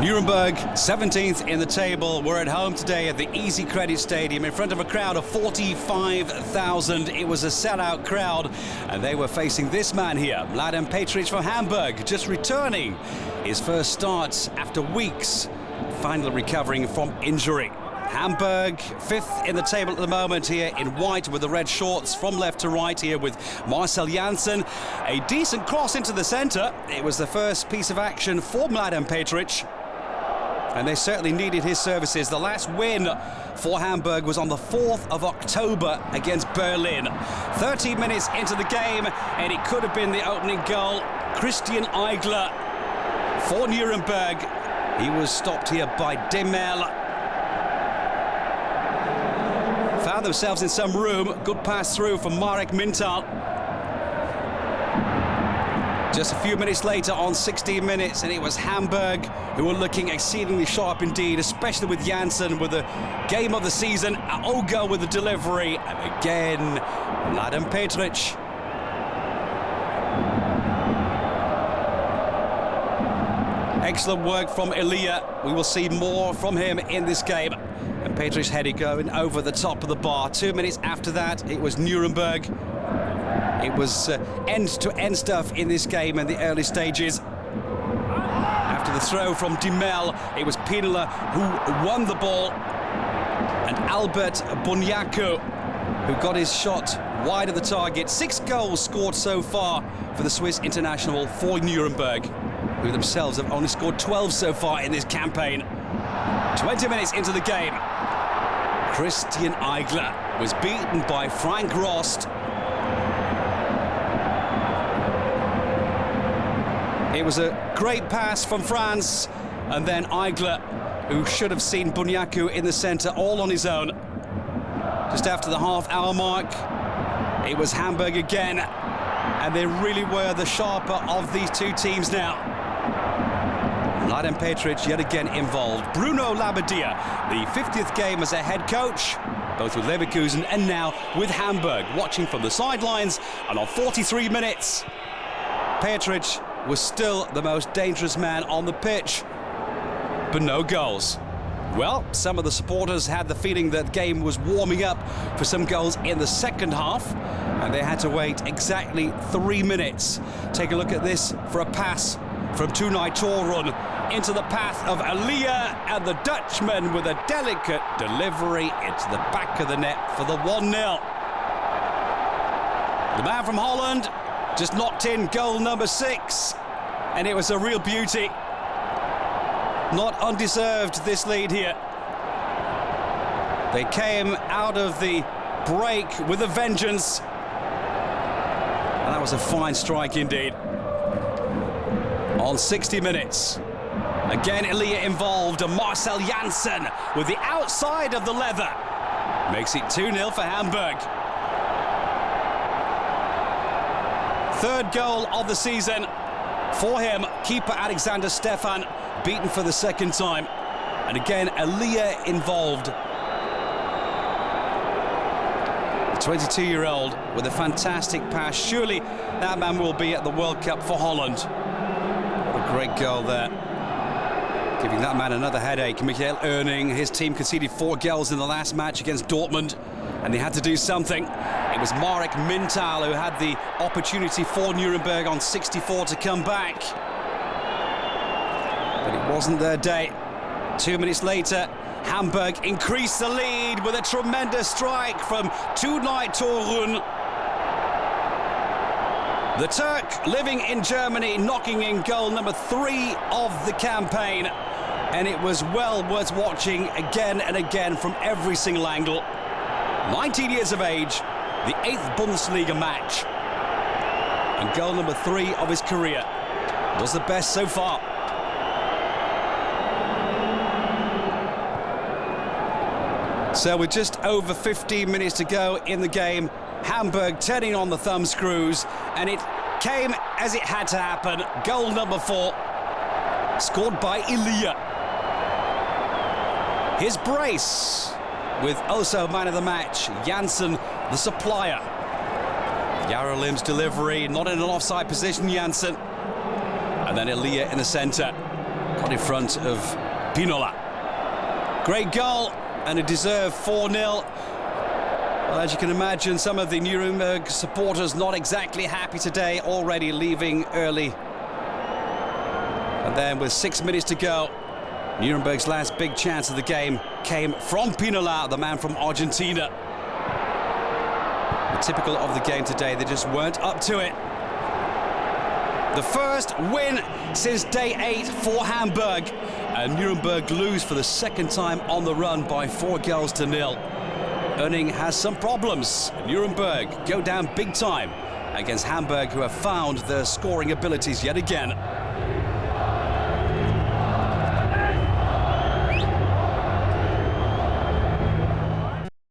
Nuremberg, 17th in the table. We're at home today at the Easy Credit Stadium in front of a crowd of 45,000. It was a sellout crowd, and they were facing this man here, Mladen Petric from Hamburg, just returning his first start after weeks, finally recovering from injury. Hamburg, 5th in the table at the moment here in white with the red shorts from left to right here with Marcel Janssen. A decent cross into the centre. It was the first piece of action for Mladen Petric, and they certainly needed his services. The last win for Hamburg was on the 4th of October against Berlin. 30 minutes into the game, and it could have been the opening goal. Christian Eigler for Nuremberg. He was stopped here by Demel. Found themselves in some room. Good pass through from Marek Mintal. Just a few minutes later, on 16 minutes, and it was Hamburg who were looking exceedingly sharp indeed, especially with Janssen with the game of the season. Ogo with the delivery, and again, Mladen Petric. Excellent work from Elia. We will see more from him in this game. And Petric's header going over the top of the bar. 2 minutes after that, it was Nuremberg. It was end-to-end stuff in this game in the early stages. After the throw from Demel, it was Pinola who won the ball, and Albert Bunyaku who got his shot wide of the target. 6 goals scored so far for the Swiss international for Nuremberg, who themselves have only scored 12 so far in this campaign. 20 minutes into the game, Christian Eigler was beaten by Frank Rost. It was a great pass from France, and then Eigler, who should have seen Bunyaku in the centre all on his own. Just after the half-hour mark, it was Hamburg again, and they really were the sharper of these two teams now. Mladen Petric yet again involved. Bruno Labbadia, the 50th game as a head coach, both with Leverkusen and now with Hamburg, watching from the sidelines, and on 43 minutes, Petric was still the most dangerous man on the pitch, but no goals. Well, some of the supporters had the feeling that the game was warming up for some goals in the second half, and they had to wait exactly 3 minutes. Take a look at this for a pass from Tunay Torun into the path of Elia, and the Dutchman with a delicate delivery into the back of the net for the 1-0. The man from Holland just knocked in goal number 6, and it was a real beauty. Not undeserved, this lead here. They came out of the break with a vengeance, and that was a fine strike indeed. On 60 minutes, again Elia involved, and Marcel Janssen with the outside of the leather makes it 2-0 for Hamburg. Third goal of the season for him. Keeper Alexander Stefan beaten for the second time, and again Elia involved. The 22-year-old with a fantastic pass. Surely that man will be at the World Cup for Holland. What a great goal there, giving that man another headache. Michael Oerning, his team conceded 4 goals in the last match against Dortmund, and they had to do something. It was Marek Mintal who had the opportunity for Nuremberg on 64 to come back, but it wasn't their day. 2 minutes later, Hamburg increased the lead with a tremendous strike from Tunay Torun. The Turk, living in Germany, knocking in goal number 3 of the campaign, and it was well worth watching again and again from every single angle. 19 years of age, the 8th Bundesliga match, and goal number 3 of his career. Was the best so far. So with just over 15 minutes to go in the game, Hamburg turning on the thumb screws, and it came as it had to happen. Goal number 4, scored by Elia. His brace, with also man of the match, Janssen, the supplier. Yaralim's delivery, not in an offside position, Janssen. And then Elia in the centre. got in front of Pinola. Great goal, and a deserved 4-0. Well, as you can imagine, some of the Nuremberg supporters not exactly happy today, already leaving early. And then with 6 minutes to go, Nuremberg's last big chance of the game came from Pinola, the man from Argentina. But typical of the game today, they just weren't up to it. The first win since day 8 for Hamburg, and Nuremberg lose for the second time on the run by 4-0. Oenning has some problems. Nuremberg go down big time against Hamburg, who have found their scoring abilities yet again.